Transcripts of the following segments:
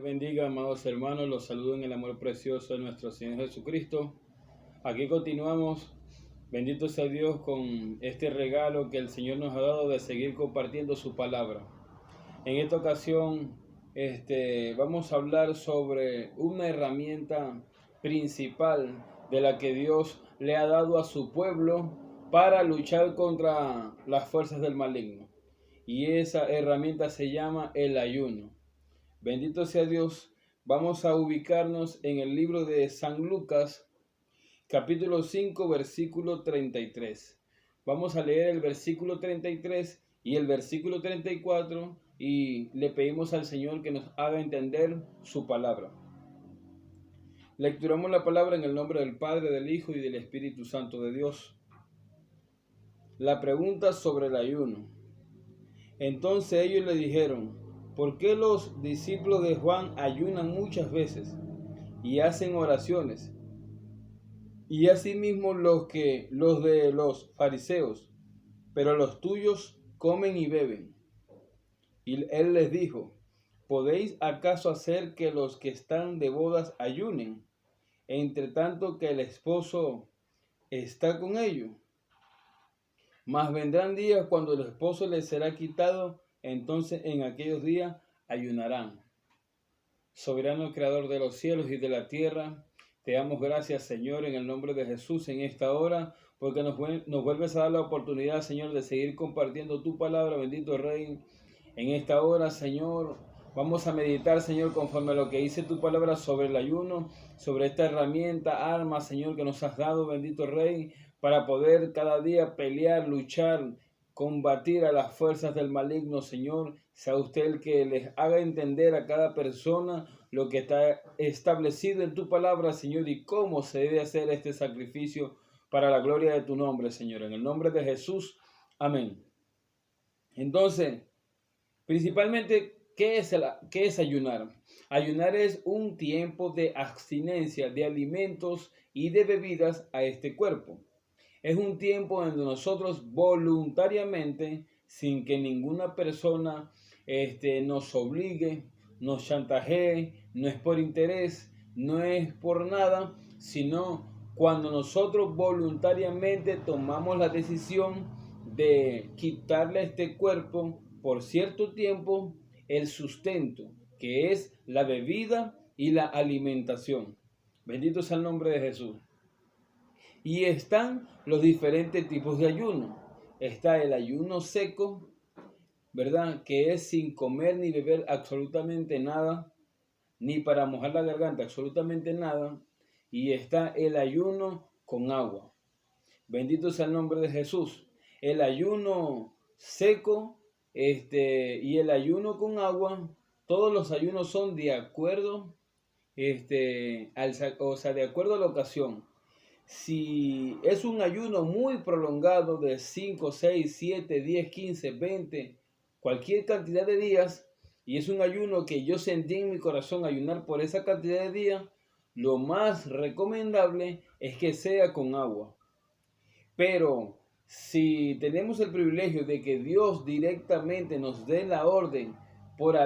bendiga, amados hermanos. Los saludo en el amor precioso de nuestro Señor Jesucristo. Aquí continuamos, bendito sea Dios, con este regalo que el Señor nos ha dado de seguir compartiendo su palabra. En esta ocasión, vamos a hablar sobre una herramienta principal de la que Dios le ha dado a su pueblo para luchar contra las fuerzas del maligno. Y esa herramienta se llama el ayuno. Bendito sea Dios. Vamos a ubicarnos en el libro de San Lucas, capítulo 5, versículo 33. Vamos a leer el versículo 33 y el versículo 34 y le pedimos al Señor que nos haga entender su palabra. Lecturamos la palabra en el nombre del Padre, del Hijo y del Espíritu Santo de Dios. La pregunta sobre el ayuno. Entonces ellos le dijeron: ¿por qué los discípulos de Juan ayunan muchas veces y hacen oraciones? Y asimismo los de los fariseos, pero los tuyos comen y beben. Y él les dijo: ¿podéis acaso hacer que los que están de bodas ayunen, entre tanto que el esposo está con ellos? Mas vendrán días cuando el esposo les será quitado, entonces en aquellos días ayunarán. Soberano Creador de los cielos y de la tierra, te damos gracias, Señor, en el nombre de Jesús en esta hora, porque nos vuelves a dar la oportunidad, Señor, de seguir compartiendo tu palabra, bendito Rey. En esta hora, Señor, vamos a meditar, Señor, conforme a lo que dice tu palabra sobre el ayuno, sobre esta herramienta, arma, Señor, que nos has dado, bendito Rey, para poder cada día pelear, luchar, combatir a las fuerzas del maligno. Señor, sea usted el que les haga entender a cada persona lo que está establecido en tu palabra, Señor, y cómo se debe hacer este sacrificio para la gloria de tu nombre, Señor. En el nombre de Jesús, amén. Entonces, principalmente, ¿qué es ayunar? Ayunar es un tiempo de abstinencia de alimentos y de bebidas a este cuerpo. Es un tiempo donde nosotros voluntariamente, sin que ninguna persona nos obligue, nos chantajee, no es por interés, no es por nada, sino cuando nosotros voluntariamente tomamos la decisión de quitarle a este cuerpo por cierto tiempo el sustento, que es la bebida y la alimentación. Bendito sea el nombre de Jesús. Y están los diferentes tipos de ayuno. Está el ayuno seco, ¿verdad? Que es sin comer ni beber absolutamente nada, ni para mojar la garganta absolutamente nada. Y está el ayuno con agua. Bendito sea el nombre de Jesús. El ayuno seco y el ayuno con agua, todos los ayunos son de acuerdo, de acuerdo a la ocasión. Si es un ayuno muy prolongado de 5, 6, 7, 10, 15, 20, cualquier cantidad de días, y es un ayuno que yo sentí en mi corazón ayunar por esa cantidad de días, lo más recomendable es que sea con agua. Pero si tenemos el privilegio de que Dios directamente nos dé la orden por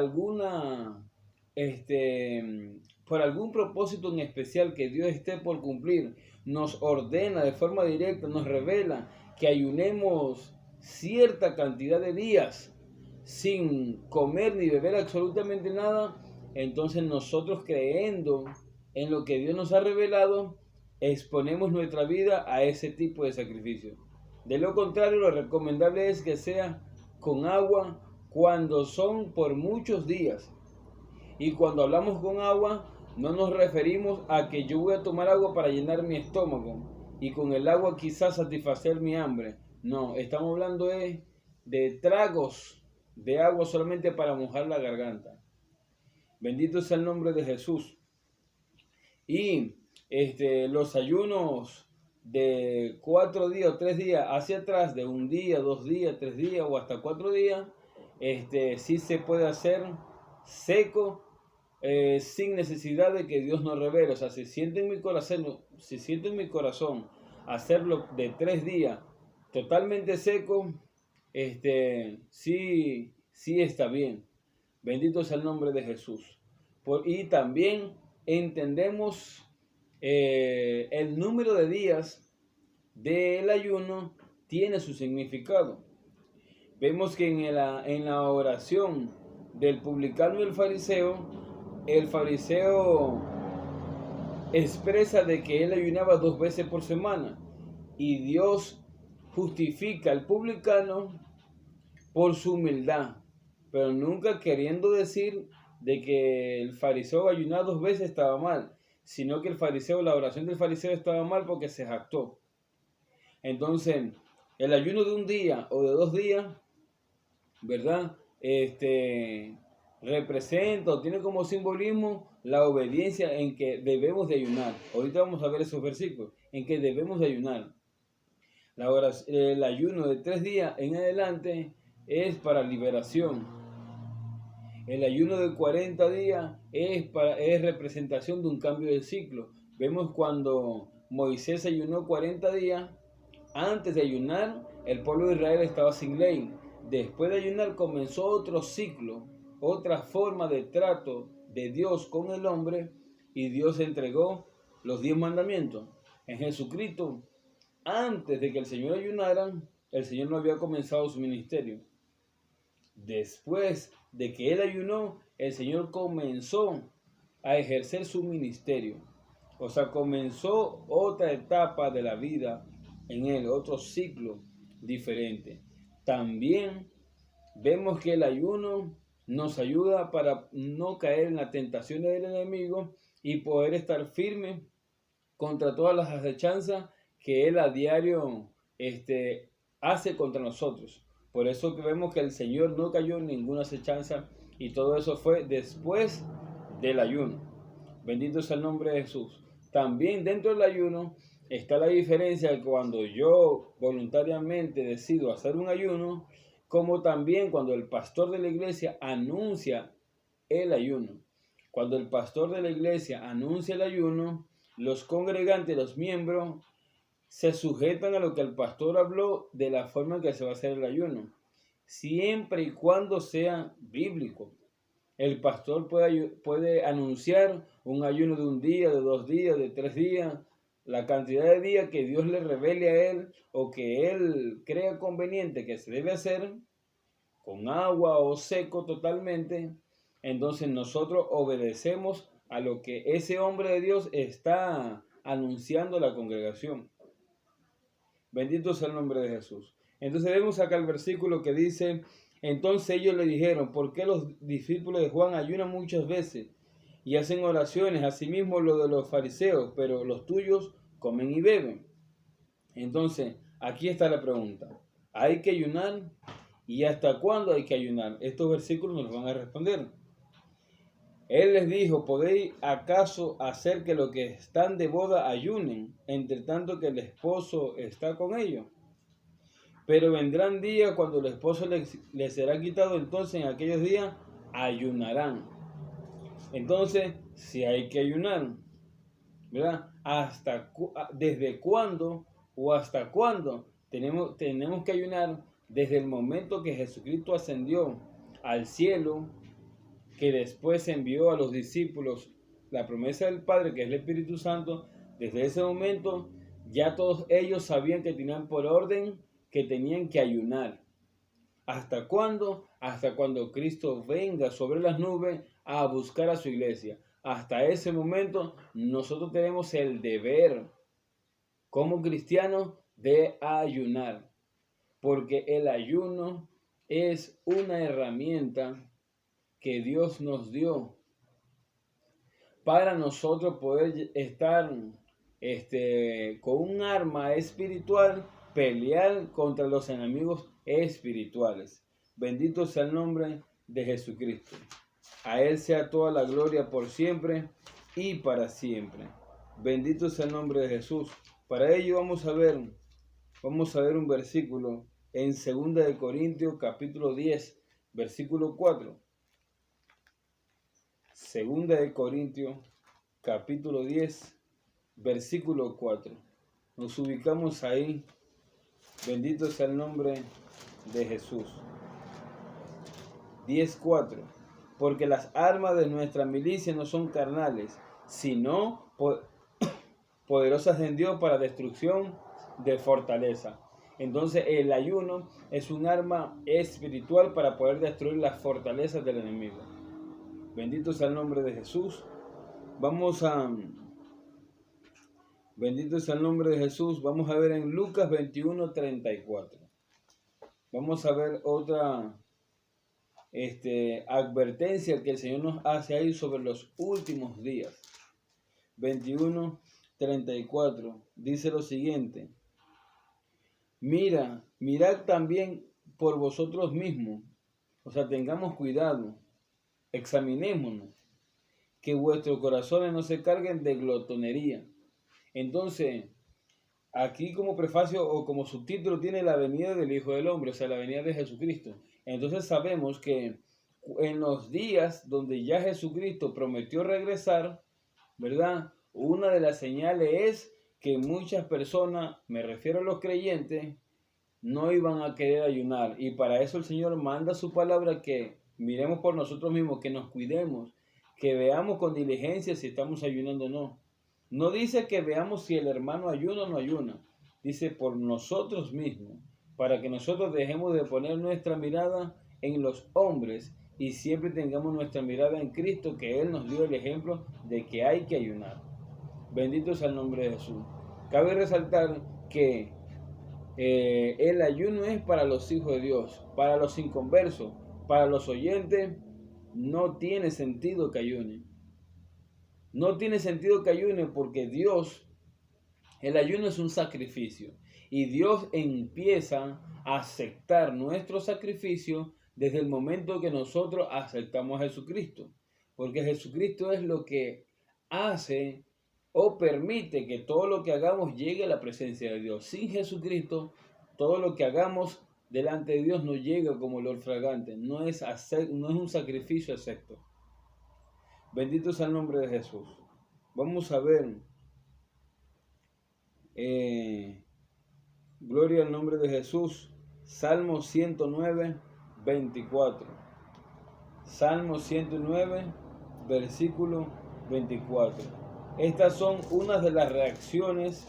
por algún propósito en especial que Dios esté por cumplir, nos ordena de forma directa, nos revela que ayunemos cierta cantidad de días sin comer ni beber absolutamente nada, entonces nosotros, creyendo en lo que Dios nos ha revelado, exponemos nuestra vida a ese tipo de sacrificio. De lo contrario, lo recomendable es que sea con agua cuando son por muchos días. Y cuando hablamos con agua, no nos referimos a que yo voy a tomar agua para llenar mi estómago y con el agua quizás satisfacer mi hambre. No, estamos hablando de tragos de agua solamente para mojar la garganta. Bendito sea el nombre de Jesús. Y los ayunos de 4 días o 3 días hacia atrás, de 1 día, 2 días, 3 días o hasta 4 días, sí se puede hacer seco, sin necesidad de que Dios nos revele. O sea, si siento en mi corazón hacerlo de 3 días totalmente seco, sí está bien. Bendito sea el nombre de Jesús. Y también entendemos el número de días del ayuno tiene su significado. Vemos que en la oración del publicano y el fariseo expresa de que él ayunaba 2 veces por semana, y Dios justifica al publicano por su humildad, pero nunca queriendo decir de que el fariseo ayunar 2 veces estaba mal, sino que la oración del fariseo estaba mal porque se jactó. Entonces, el ayuno de un día o de 2 días, ¿verdad? Representa o tiene como simbolismo la obediencia en que debemos de ayunar. Ahorita vamos a ver esos versículos en que debemos de ayunar. El ayuno de 3 días en adelante es para liberación. El ayuno de 40 días es representación de un cambio de ciclo. Vemos cuando Moisés ayunó 40 días. Antes de ayunar, el pueblo de Israel estaba sin ley. Después de ayunar comenzó otro ciclo, otra forma de trato de Dios con el hombre, y Dios entregó los 10 mandamientos. En Jesucristo, antes de que el Señor ayunara, el Señor no había comenzado su ministerio. Después de que Él ayunó, el Señor comenzó a ejercer su ministerio. O sea, comenzó otra etapa de la vida en Él, otro ciclo diferente. También vemos que el ayuno nos ayuda para no caer en las tentaciones del enemigo y poder estar firme contra todas las acechanzas que Él a diario hace contra nosotros. Por eso que vemos que el Señor no cayó en ninguna acechanza, y todo eso fue después del ayuno. Bendito sea el nombre de Jesús. También dentro del ayuno está la diferencia cuando yo voluntariamente decido hacer un ayuno, como también cuando el pastor de la iglesia anuncia el ayuno. Cuando el pastor de la iglesia anuncia el ayuno, los congregantes, los miembros, se sujetan a lo que el pastor habló de la forma en que se va a hacer el ayuno, siempre y cuando sea bíblico. El pastor puede anunciar un ayuno de 1 día, de 2 días, de 3 días, la cantidad de días que Dios le revele a él o que él crea conveniente que se debe hacer, con agua o seco totalmente. Entonces nosotros obedecemos a lo que ese hombre de Dios está anunciando a la congregación. Bendito sea el nombre de Jesús. Entonces vemos acá el versículo que dice: entonces ellos le dijeron, ¿por qué los discípulos de Juan ayunan muchas veces y hacen oraciones? Asimismo lo de los fariseos, pero los tuyos comen y beben. Entonces, aquí está la pregunta: ¿hay que ayunar? ¿Y hasta cuándo hay que ayunar? Estos versículos nos van a responder. Él les dijo: ¿podéis acaso hacer que los que están de boda ayunen, entre tanto que el esposo está con ellos? Pero vendrán días cuando el esposo les será quitado, entonces en aquellos días ayunarán. Entonces, si hay que ayunar, ¿verdad? ¿Desde cuándo o hasta cuándo tenemos que ayunar? Desde el momento que Jesucristo ascendió al cielo, que después envió a los discípulos la promesa del Padre, que es el Espíritu Santo. Desde ese momento ya todos ellos sabían que tenían por orden que tenían que ayunar. ¿Hasta cuándo? Hasta cuando Cristo venga sobre las nubes a buscar a su iglesia. Hasta ese momento nosotros tenemos el deber como cristianos de ayunar, porque el ayuno es una herramienta que Dios nos dio para nosotros poder estar con un arma espiritual, pelear contra los enemigos espirituales. Bendito sea el nombre de Jesucristo. A Él sea toda la gloria por siempre y para siempre. Bendito sea el nombre de Jesús. Para ello vamos a ver un versículo en 2 de Corintios capítulo 10, versículo 4. 2 de Corintios capítulo 10, versículo 4. Nos ubicamos ahí. Bendito sea el nombre de Jesús. 10:4. porque las armas de nuestra milicia no son carnales, sino poderosas en Dios para destrucción de fortaleza. Entonces el ayuno es un arma espiritual para poder destruir las fortalezas del enemigo. Bendito sea el nombre de Jesús. Bendito sea el nombre de Jesús. Vamos a ver en Lucas 21:34. Vamos a ver otra advertencia que el Señor nos hace ahí sobre los últimos días. 21:34 dice lo siguiente: mirad también por vosotros mismos, o sea, tengamos cuidado, examinémonos, que vuestros corazones no se carguen de glotonería. Entonces, aquí como prefacio o como subtítulo tiene la venida del Hijo del Hombre, o sea, la venida de Jesucristo. Entonces sabemos que en los días donde ya Jesucristo prometió regresar, ¿verdad? Una de las señales es que muchas personas, me refiero a los creyentes, no iban a querer ayunar. Y para eso el Señor manda su palabra, que miremos por nosotros mismos, que nos cuidemos, que veamos con diligencia si estamos ayunando o no. No dice que veamos si el hermano ayuna o no ayuna. Dice por nosotros mismos, para que nosotros dejemos de poner nuestra mirada en los hombres y siempre tengamos nuestra mirada en Cristo, que Él nos dio el ejemplo de que hay que ayunar. Bendito sea el nombre de Jesús. Cabe resaltar que el ayuno es para los hijos de Dios, para los inconversos, para los oyentes. No tiene sentido que ayunen. No tiene sentido que ayunen porque el ayuno es un sacrificio. Y Dios empieza a aceptar nuestro sacrificio desde el momento que nosotros aceptamos a Jesucristo. Porque Jesucristo es lo que hace o permite que todo lo que hagamos llegue a la presencia de Dios. Sin Jesucristo, todo lo que hagamos delante de Dios no llega como olor fragante. No es un sacrificio acepto. Bendito sea el nombre de Jesús. Vamos a ver. Gloria al nombre de Jesús. Salmo 109, 24. Salmo 109, versículo 24. Estas son unas de las reacciones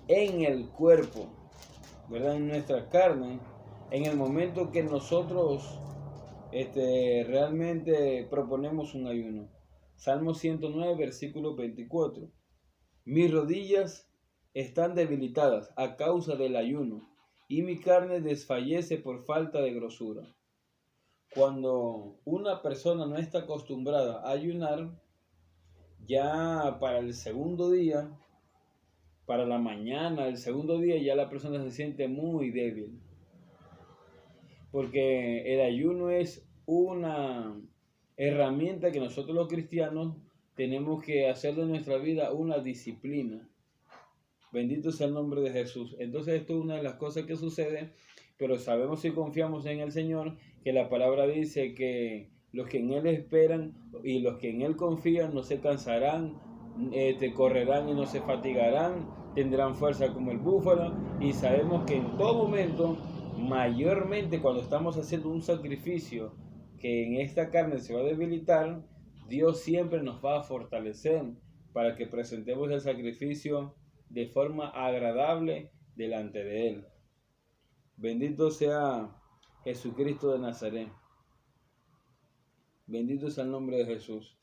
en el cuerpo, ¿verdad? En nuestra carne, en el momento que nosotros realmente proponemos un ayuno. Salmo 109, versículo 24. Mis rodillas están debilitadas a causa del ayuno, y mi carne desfallece por falta de grosura. Cuando una persona no está acostumbrada a ayunar, ya para el segundo día, para la mañana del segundo día, ya la persona se siente muy débil. Porque el ayuno es una herramienta que nosotros los cristianos tenemos que hacer de nuestra vida una disciplina. Bendito sea el nombre de Jesús. Entonces esto es una de las cosas que sucede, pero sabemos si confiamos en el Señor, que la palabra dice que los que en Él esperan y los que en Él confían no se cansarán, correrán y no se fatigarán, tendrán fuerza como el búfalo. Y sabemos que en todo momento, mayormente cuando estamos haciendo un sacrificio que en esta carne se va a debilitar, Dios siempre nos va a fortalecer para que presentemos el sacrificio de forma agradable delante de Él. Bendito sea Jesucristo de Nazaret. Bendito sea el nombre de Jesús.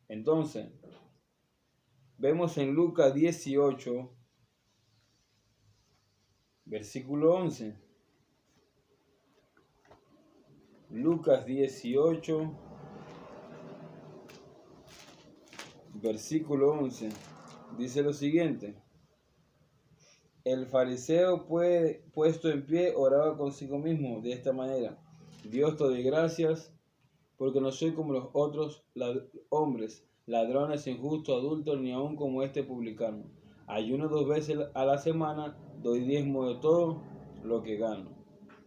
Entonces, vemos en Lucas 18, versículo 11. Lucas 18, versículo 11. Dice lo siguiente: el fariseo, puesto en pie, oraba consigo mismo de esta manera: Dios, te doy gracias porque no soy como los otros hombres, ladrones, injustos, adúlteros, ni aun como este publicano. Ayuno 2 veces a la semana, doy diezmo de todo lo que gano.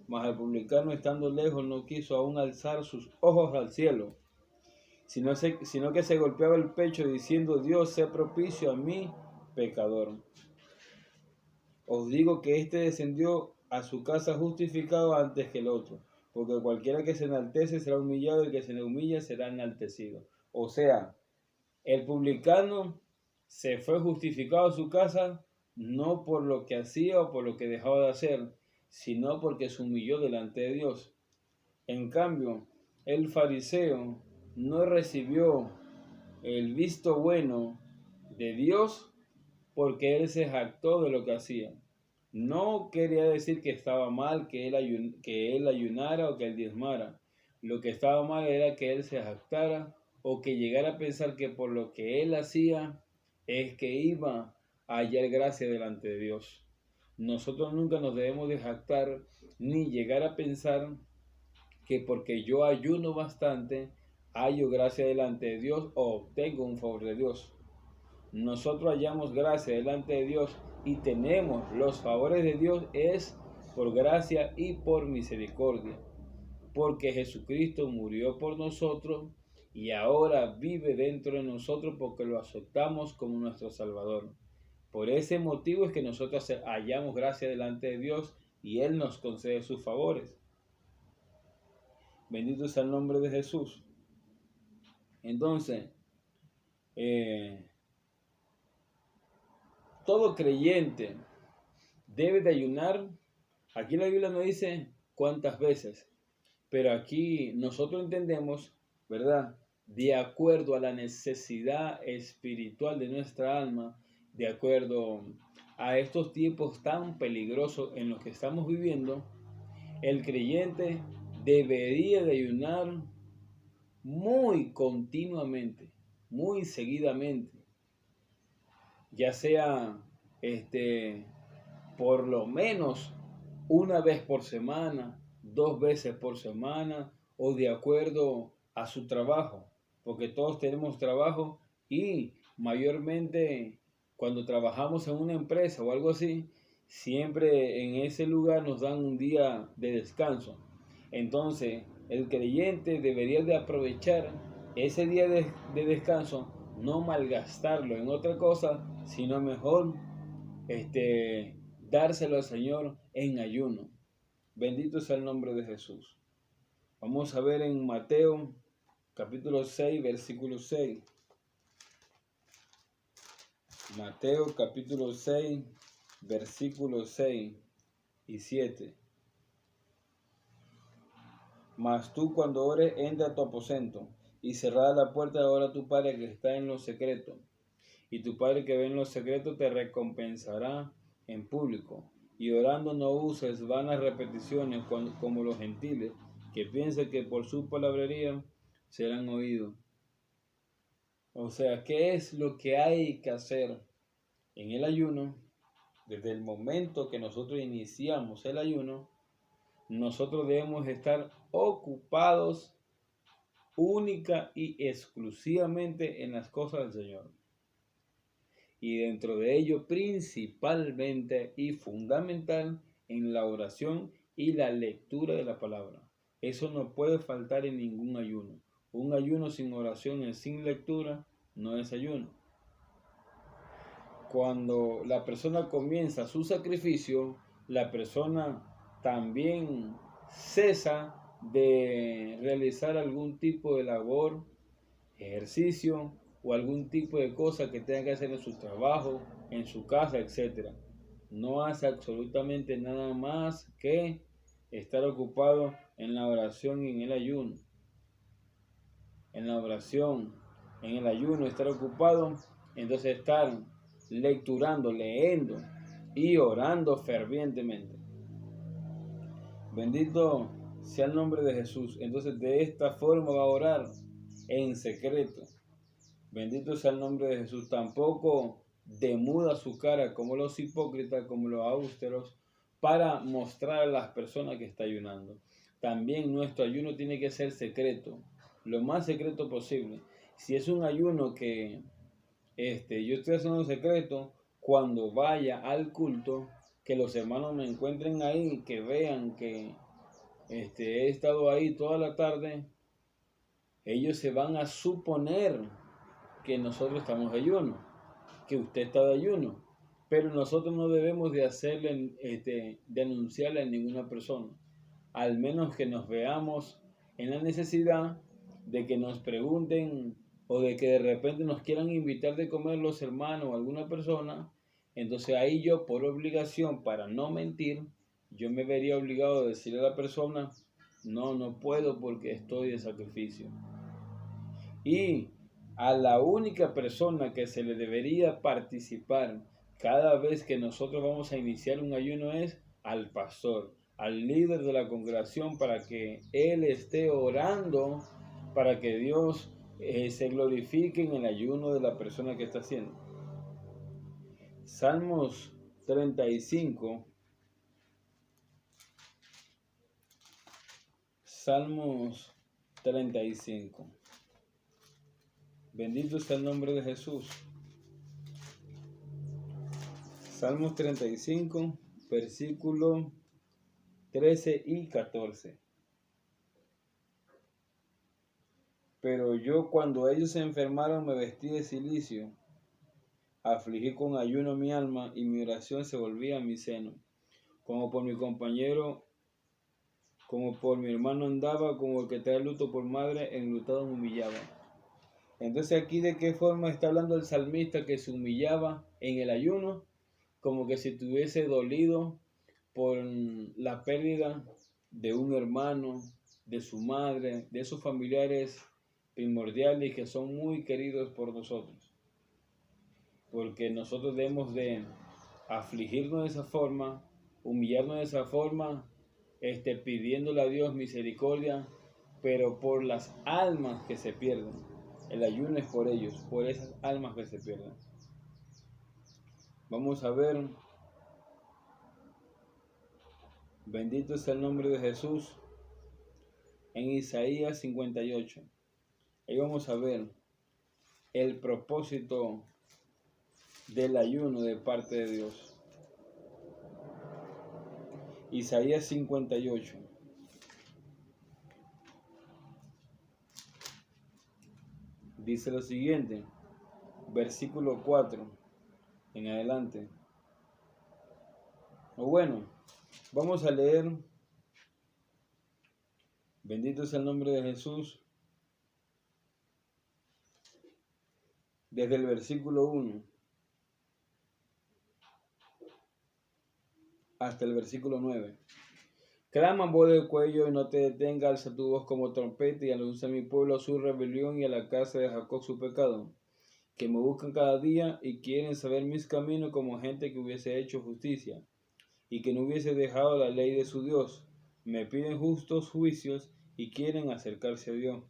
Mas el publicano, estando lejos, no quiso aún alzar sus ojos al cielo, sino que se golpeaba el pecho diciendo: Dios, sé propicio a mí, pecador. Os digo que este descendió a su casa justificado antes que el otro, porque cualquiera que se enaltece será humillado, y el que se humilla será enaltecido. O sea, el publicano se fue justificado a su casa no por lo que hacía o por lo que dejaba de hacer, sino porque se humilló delante de Dios. En cambio, el fariseo no recibió el visto bueno de Dios porque él se jactó de lo que hacía. No quería decir que estaba mal que él ayunara o que él diezmara. Lo que estaba mal era que él se jactara o que llegara a pensar que por lo que él hacía es que iba a hallar gracia delante de Dios. Nosotros nunca nos debemos de jactar ni llegar a pensar que porque yo ayuno bastante, hallo gracia delante de Dios o obtengo un favor de Dios. Nosotros hallamos gracia delante de Dios y tenemos los favores de Dios es por gracia y por misericordia, porque Jesucristo murió por nosotros y ahora vive dentro de nosotros porque lo aceptamos como nuestro Salvador. Por ese motivo es que nosotros hallamos gracia delante de Dios y Él nos concede sus favores. Bendito sea el nombre de Jesús. Entonces, todo creyente debe de ayunar. Aquí la Biblia no dice cuántas veces, pero aquí nosotros entendemos, ¿verdad? De acuerdo a la necesidad espiritual de nuestra alma, de acuerdo a estos tiempos tan peligrosos en los que estamos viviendo, el creyente debería de ayunar muy continuamente, muy seguidamente, ya sea por lo menos una vez por semana, 2 veces por semana o de acuerdo a su trabajo, porque todos tenemos trabajo y mayormente cuando trabajamos en una empresa o algo así, siempre en ese lugar nos dan un día de descanso. Entonces, el creyente debería de aprovechar ese día de descanso, no malgastarlo en otra cosa, sino mejor dárselo al Señor en ayuno. Bendito sea el nombre de Jesús. Vamos a ver en Mateo capítulo 6, versículo 6. Mateo capítulo 6, versículos 6 y 7. Mas tú cuando ores, entra a tu aposento y cerrada la puerta, ora a tu Padre que está en lo secreto. Y tu Padre que ve en lo secreto te recompensará en público. Y orando no uses vanas repeticiones como los gentiles, que piensan que por su palabrería serán oídos. O sea, ¿qué es lo que hay que hacer en el ayuno? Desde el momento que nosotros iniciamos el ayuno, nosotros debemos estar ocupados única y exclusivamente en las cosas del Señor. Y dentro de ello principalmente y fundamental en la oración y la lectura de la palabra. Eso no puede faltar en ningún ayuno. Un ayuno sin oración y sin lectura no es ayuno. Cuando la persona comienza su sacrificio, la persona también cesa de realizar algún tipo de labor, ejercicio o algún tipo de cosa que tenga que hacer en su trabajo, en su casa, etc. No hace absolutamente nada más que estar ocupado en la oración y en el ayuno. En la oración, en el ayuno, estar ocupado, entonces estar lecturando, leyendo y orando fervientemente. Bendito sea el nombre de Jesús. Entonces de esta forma va a orar en secreto. Bendito sea el nombre de Jesús. Tampoco demuda su cara como los hipócritas, como los austeros, para mostrar a las personas que está ayunando. También nuestro ayuno tiene que ser secreto, lo más secreto posible. Si es un ayuno que yo estoy haciendo secreto, cuando vaya al culto, que los hermanos me encuentren ahí, que vean que he estado ahí toda la tarde, ellos se van a suponer que nosotros estamos de ayuno, que usted está de ayuno, pero nosotros no debemos de hacerle, de anunciarle a ninguna persona. al menos que nos veamos en la necesidad de que nos pregunten o de que de repente nos quieran invitar de comer los hermanos o alguna persona. Entonces ahí yo, por obligación, para no mentir, yo me vería obligado a decirle a la persona: no, no puedo porque estoy de sacrificio. Y a la única persona que se le debería participar cada vez que nosotros vamos a iniciar un ayuno es al pastor, al líder de la congregación, para que él esté orando para que Dios se glorifique en el ayuno de la persona que está haciendo. Salmos 35. Salmos 35. Bendito sea el nombre de Jesús. Salmos 35, versículos 13 y 14. Pero yo, cuando ellos se enfermaron, me vestí de cilicio, afligí con ayuno mi alma, y mi oración se volvía a mi seno. Como por mi compañero, como por mi hermano andaba, como el que trae luto por madre, enlutado me humillaba. Entonces aquí, ¿de qué forma está hablando el salmista que se humillaba en el ayuno? Como que si estuviese dolido por la pérdida de un hermano, de su madre, de sus familiares primordiales que son muy queridos por nosotros. Porque nosotros debemos de afligirnos de esa forma, humillarnos de esa forma, pidiéndole a Dios misericordia, pero por las almas que se pierden. El ayuno es por ellos, por esas almas que se pierden. Vamos a ver. Bendito es el nombre de Jesús. En Isaías 58. Ahí vamos a ver el propósito del ayuno de parte de Dios. Isaías 58. Dice lo siguiente, versículo 4 en adelante. O bueno, vamos a leer. Bendito es el nombre de Jesús. Desde el versículo 1 hasta el versículo 9. Clama en voz de cuello y no te detenga, alza tu voz como trompeta y anuncia a mi pueblo su rebelión y a la casa de Jacob su pecado, que me buscan cada día y quieren saber mis caminos como gente que hubiese hecho justicia y que no hubiese dejado la ley de su Dios. Me piden justos juicios y quieren acercarse a Dios.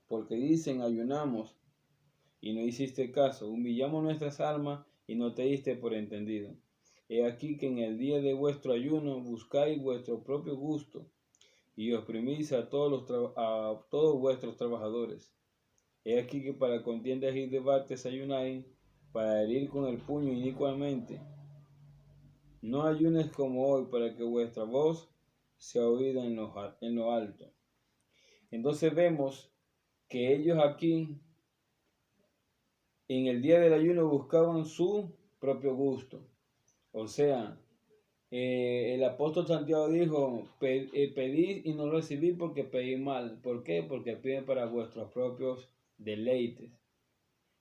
Porque dicen: ayunamos y no hiciste caso, humillamos nuestras almas y no te diste por entendido. He aquí que en el día de vuestro ayuno buscáis vuestro propio gusto y oprimís a todos vuestros trabajadores. He aquí que para contiendas y debates ayunáis, para herir con el puño inicuamente. No ayunes como hoy, para que vuestra voz sea oída en lo alto. Entonces vemos que ellos aquí, en el día del ayuno, buscaban su propio gusto. O sea, el apóstol Santiago dijo: pedid y no recibid porque pedís mal. ¿Por qué? Porque piden para vuestros propios deleites.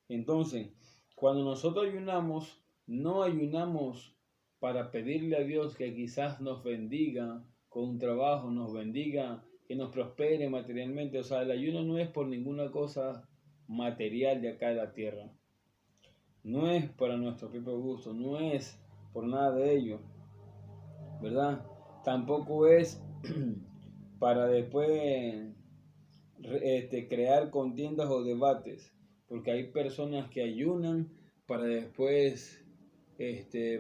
Entonces, cuando nosotros ayunamos, no ayunamos para pedirle a Dios que quizás nos bendiga con un trabajo, nos bendiga, que nos prospere materialmente. O sea, el ayuno no es por ninguna cosa material de acá de la tierra. No es para nuestro propio gusto, no es por nada de ello, ¿verdad? Tampoco es para después crear contiendas o debates, porque hay personas que ayunan para después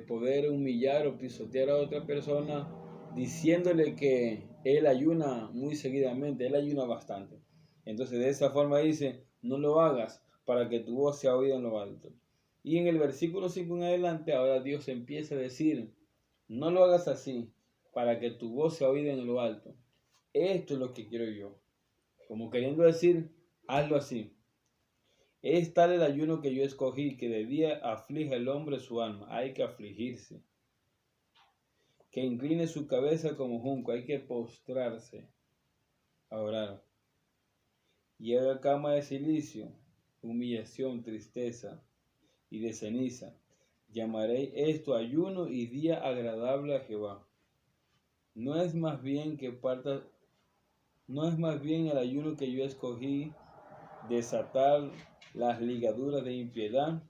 poder humillar o pisotear a otra persona diciéndole que él ayuna muy seguidamente, él ayuna bastante. Entonces de esa forma dice: no lo hagas para que tu voz sea oída en lo alto. Y en el versículo 5 en adelante, ahora Dios empieza a decir: no lo hagas así, para que tu voz sea oída en lo alto. Esto es lo que quiero yo. Como queriendo decir: hazlo así. Es tal el ayuno que yo escogí, que de día aflige el hombre su alma. Hay que afligirse. que incline su cabeza como junco. Hay que postrarse a orar. Y haga cama de silicio, humillación, tristeza y de ceniza. Llamaréis esto ayuno y día agradable a Jehová. No es más bien el ayuno que yo escogí, desatar las ligaduras de impiedad,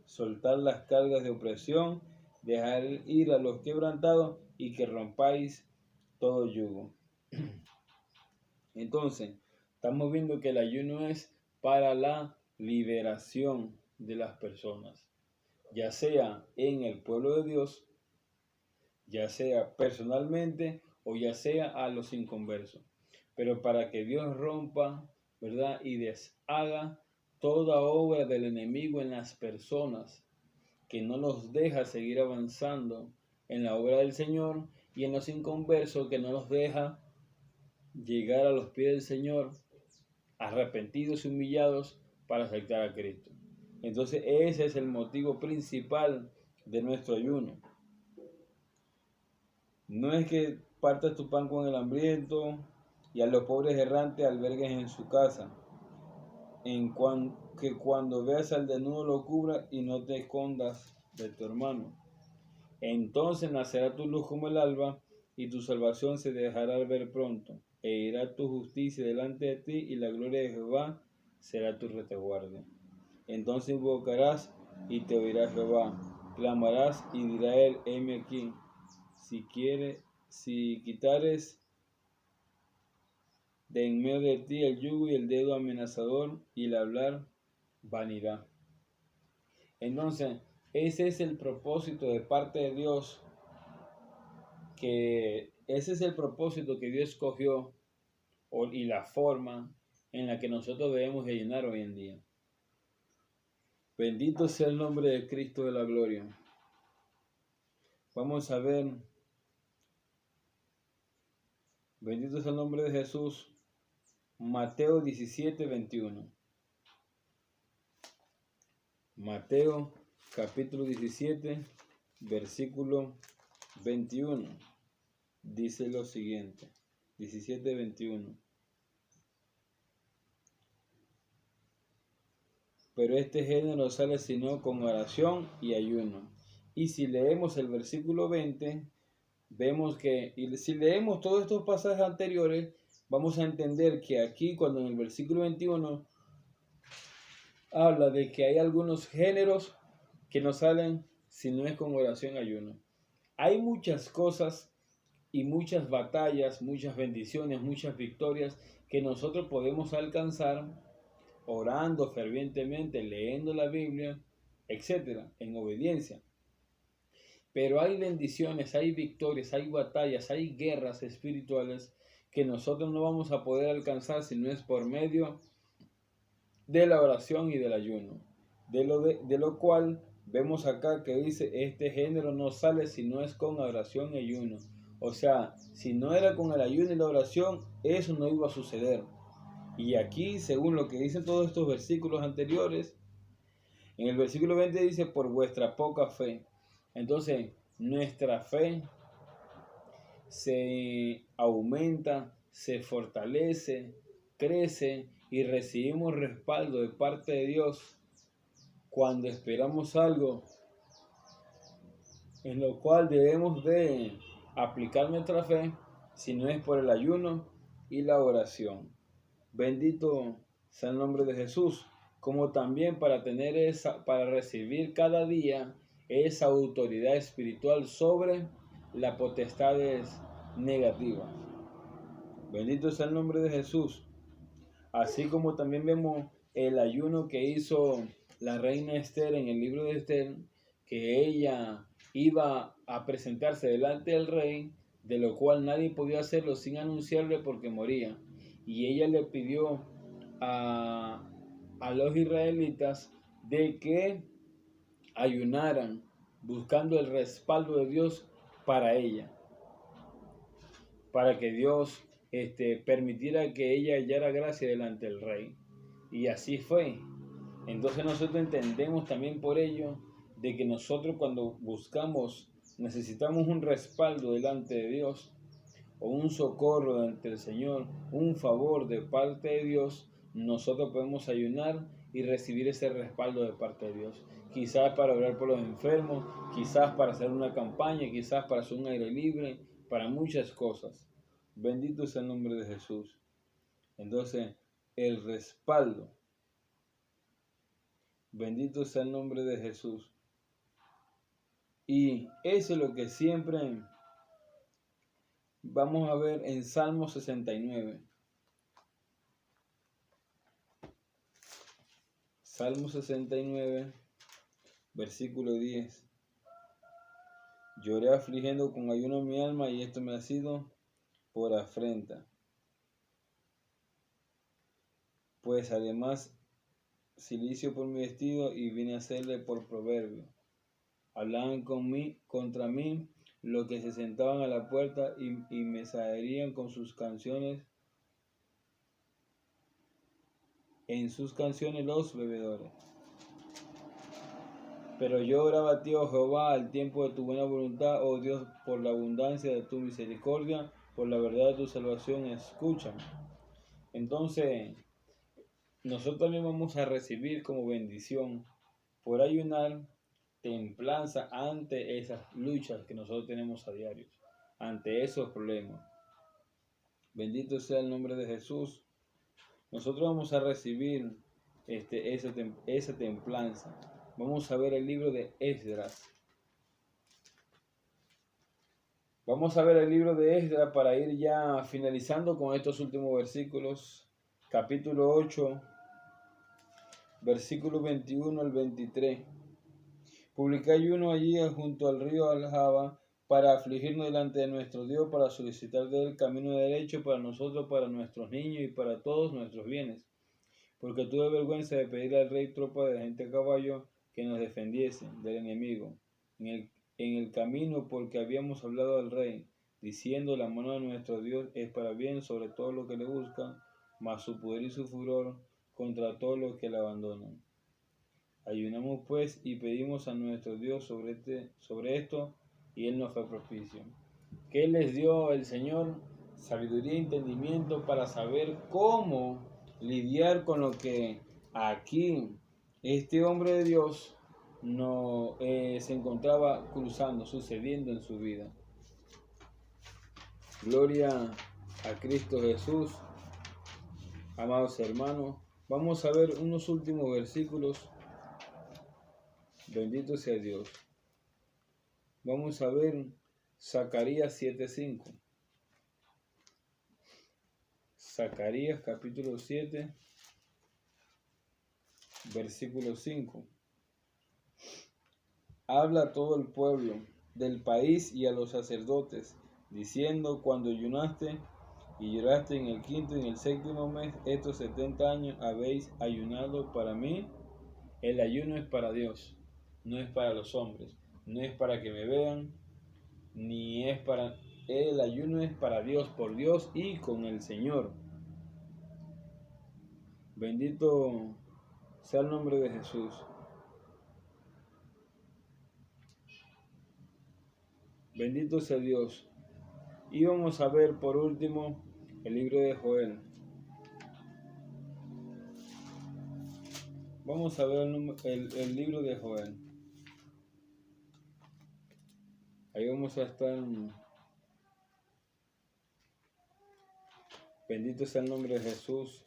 soltar las cargas de opresión, dejar ir a los quebrantados y que rompáis todo yugo. Entonces, estamos viendo que el ayuno es para la liberación de las personas, ya sea en el pueblo de Dios, ya sea personalmente o ya sea a los inconversos. Pero para que Dios rompa, ¿verdad? Y deshaga toda obra del enemigo en las personas, que no los deja seguir avanzando en la obra del Señor, y en los inconversos, que no los deja llegar a los pies del Señor arrepentidos y humillados para aceptar a Cristo. Entonces ese es el motivo principal de nuestro ayuno. No es que partas tu pan con el hambriento y a los pobres errantes albergues en su casa, que cuando veas al desnudo lo cubra y no te escondas de tu hermano. Entonces nacerá tu luz como el alba y tu salvación se dejará ver pronto, e irá tu justicia delante de ti y la gloria de Jehová será tu retaguardia. Entonces invocarás y te oirá Jehová, clamarás y dirá él, heme aquí. Si quitares de en medio de ti el yugo y el dedo amenazador y el hablar vanidad. Entonces, ese es el propósito de parte de Dios, ese es el propósito que Dios escogió y la forma en la que nosotros debemos de llenar hoy en día. Bendito sea el nombre de Cristo de la gloria. Vamos a ver. Bendito es el nombre de Jesús. Mateo 17, 21. Mateo capítulo 17, versículo 21. Dice lo siguiente. 17, 21. Pero este género no sale sino con oración y ayuno. Y si leemos el versículo 20, vemos que, y si leemos todos estos pasajes anteriores, vamos a entender que aquí, cuando en el versículo 21 habla de que hay algunos géneros que no salen si no es con oración y ayuno. Hay muchas cosas y muchas batallas, muchas bendiciones, muchas victorias que nosotros podemos alcanzar orando fervientemente, leyendo la Biblia, etcétera, en obediencia. Pero hay bendiciones, hay victorias, hay batallas, hay guerras espirituales que nosotros no vamos a poder alcanzar si no es por medio de la oración y del ayuno. De lo cual vemos acá que dice, este género no sale si no es con oración y ayuno. O sea, si no era con el ayuno y la oración, eso no iba a suceder. Y aquí, según lo que dicen todos estos versículos anteriores, en el versículo 20 dice, por vuestra poca fe. Entonces, nuestra fe se aumenta, se fortalece, crece y recibimos respaldo de parte de Dios cuando esperamos algo en lo cual debemos de aplicar nuestra fe, si no es por el ayuno y la oración. Bendito sea el nombre de Jesús, como también para recibir cada día esa autoridad espiritual sobre las potestades negativas. Bendito sea el nombre de Jesús. Así como también vemos el ayuno que hizo la reina Esther en el libro de Esther, que ella iba a presentarse delante del rey, de lo cual nadie podía hacerlo sin anunciarle porque moría. Y ella le pidió a los israelitas de que ayunaran buscando el respaldo de Dios para ella, para que Dios permitiera que ella hallara gracia delante del rey. Y así fue. Entonces nosotros entendemos también por ello de que nosotros cuando buscamos necesitamos un respaldo delante de Dios, o un socorro ante el Señor, un favor de parte de Dios, nosotros podemos ayunar y recibir ese respaldo de parte de Dios. Quizás para orar por los enfermos, quizás para hacer una campaña, quizás para hacer un aire libre, para muchas cosas. Bendito sea el nombre de Jesús. Entonces, el respaldo. Bendito sea el nombre de Jesús. Y eso es lo que siempre vamos a ver en Salmo 69. Salmo 69, versículo 10. Lloré afligiendo con ayuno mi alma, y esto me ha sido por afrenta. Pues además cilicio por mi vestido, y vine a hacerle por proverbio. Hablaban contra mí los que se sentaban a la puerta, y me saerían con sus canciones, en sus canciones los bebedores. Pero yo oraba a ti, oh Jehová, al tiempo de tu buena voluntad, oh Dios, por la abundancia de tu misericordia, por la verdad de tu salvación, escúchame. Entonces, nosotros también vamos a recibir como bendición por ayunar templanza ante esas luchas que nosotros tenemos a diario, ante esos problemas. Bendito sea el nombre de Jesús. Nosotros vamos a recibir esa templanza. Vamos a ver el libro de Esdras. Vamos a ver el libro de Esdras para ir ya finalizando con estos últimos versículos. Capítulo 8, versículo 21 al 23. Publiqué ayuno allí junto al río Aljaba para afligirnos delante de nuestro Dios, para solicitar de él el camino derecho para nosotros, para nuestros niños y para todos nuestros bienes. Porque tuve vergüenza de pedir al rey tropa de gente a caballo que nos defendiese del enemigo en el camino, porque habíamos hablado al rey, diciendo: la mano de nuestro Dios es para bien sobre todo lo que le buscan, mas su poder y su furor contra todos los que le abandonan. Ayunamos pues y pedimos a nuestro Dios sobre esto, y él nos fue propicio. ¿Qué les dio el Señor? Sabiduría y entendimiento para saber cómo lidiar con lo que aquí este hombre de Dios no se encontraba cruzando, sucediendo en su vida. Gloria a Cristo Jesús. Amados hermanos, vamos a ver unos últimos versículos. Bendito sea Dios. Vamos a ver Zacarías 7:5. Zacarías capítulo 7, versículo 5. Habla a todo el pueblo del país y a los sacerdotes, diciendo: cuando ayunaste y lloraste en el quinto y en el séptimo mes, estos 70 años habéis ayunado para mí. El ayuno es para Dios, no es para los hombres, no es para que me vean, ni es para... El ayuno es para Dios, por Dios y con el Señor. Bendito sea el nombre de Jesús. Bendito sea Dios. Y vamos a ver por último el libro de Joel. Vamos a ver el libro de Joel. Ahí vamos a estar. Bendito sea el nombre de Jesús.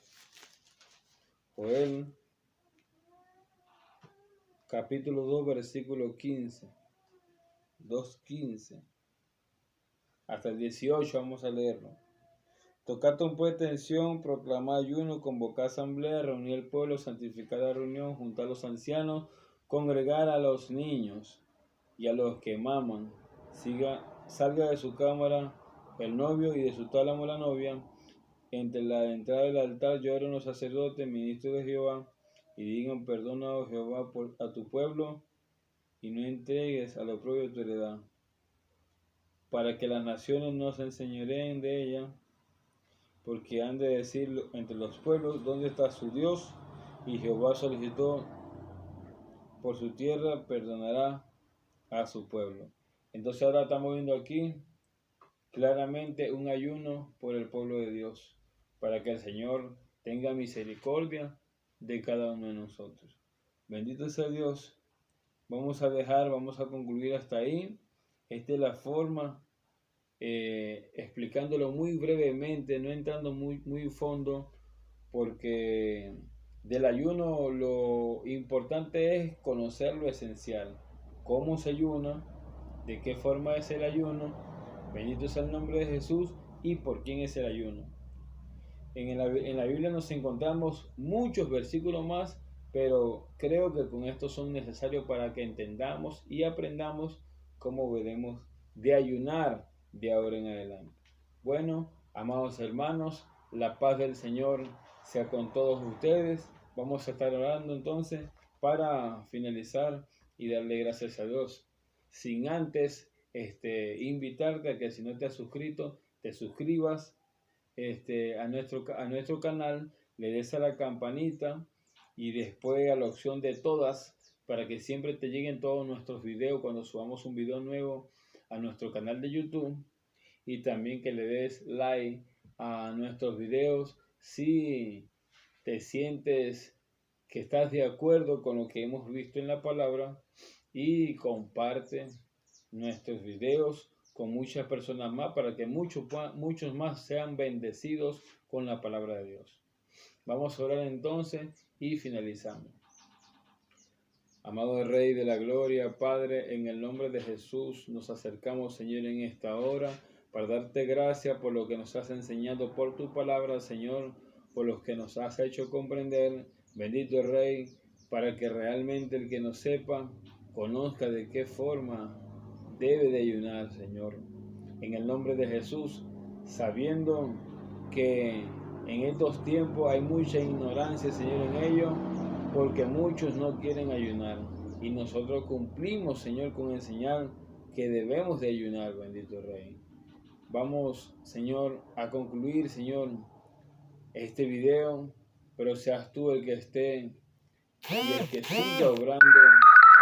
Joel, capítulo 2, versículo 15. 2:15. Hasta el 18 vamos a leerlo. Tocad pues atención, proclamad ayuno, convocad asamblea, reunid el pueblo, santificad la reunión, juntad a los ancianos, congregar a los niños y a los que maman. Salga de su cámara el novio y de su tálamo la novia. Entre la entrada del altar lloren los sacerdotes, ministros de Jehová, y digan: perdona, oh Jehová, a tu pueblo, y no entregues a lo propio tu heredad, para que las naciones no se enseñoreen de ella, porque han de decir entre los pueblos: ¿dónde está su Dios? Y Jehová solicitó por su tierra, perdonará a su pueblo. Entonces ahora estamos viendo aquí claramente un ayuno por el pueblo de Dios, para que el Señor tenga misericordia de cada uno de nosotros. Bendito sea Dios. Vamos a concluir hasta ahí. Esta es la forma, explicándolo muy brevemente, no entrando muy fondo, porque del ayuno lo importante es conocer lo esencial, cómo se ayuna, de qué forma es el ayuno, bendito sea el nombre de Jesús, y por quién es el ayuno. En la Biblia nos encontramos muchos versículos más, pero creo que con estos son necesarios para que entendamos y aprendamos cómo debemos de ayunar de ahora en adelante. Bueno, amados hermanos, la paz del Señor sea con todos ustedes. Vamos a estar orando entonces para finalizar y darle gracias a Dios. Sin antes invitarte a que si no te has suscrito, te suscribas a nuestro canal, le des a la campanita y después a la opción de todas para que siempre te lleguen todos nuestros videos cuando subamos un video nuevo a nuestro canal de YouTube, y también que le des like a nuestros videos si te sientes que estás de acuerdo con lo que hemos visto en la palabra, y comparte nuestros videos con muchas personas más para que muchos más sean bendecidos con la palabra de Dios. Vamos a orar entonces y finalizamos. Amado Rey de la Gloria, Padre, en el nombre de Jesús nos acercamos, Señor, en esta hora para darte gracias por lo que nos has enseñado por tu palabra, Señor, por lo que nos has hecho comprender, bendito Rey, para que realmente el que no sepa conozca de qué forma debe de ayunar, Señor. En el nombre de Jesús, sabiendo que en estos tiempos hay mucha ignorancia, Señor, en ello, porque muchos no quieren ayunar. Y nosotros cumplimos, Señor, con enseñar que debemos de ayunar, bendito Rey. Vamos, Señor, a concluir, Señor, este video, pero seas tú el que esté y el que siga obrando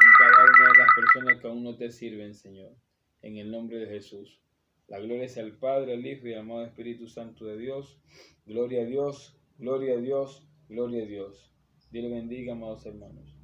en cada una de las personas que aún no te sirven, Señor. En el nombre de Jesús. La gloria sea al Padre, al Hijo y al amado Espíritu Santo de Dios. Gloria a Dios, gloria a Dios, gloria a Dios. Dios le bendiga, amados hermanos.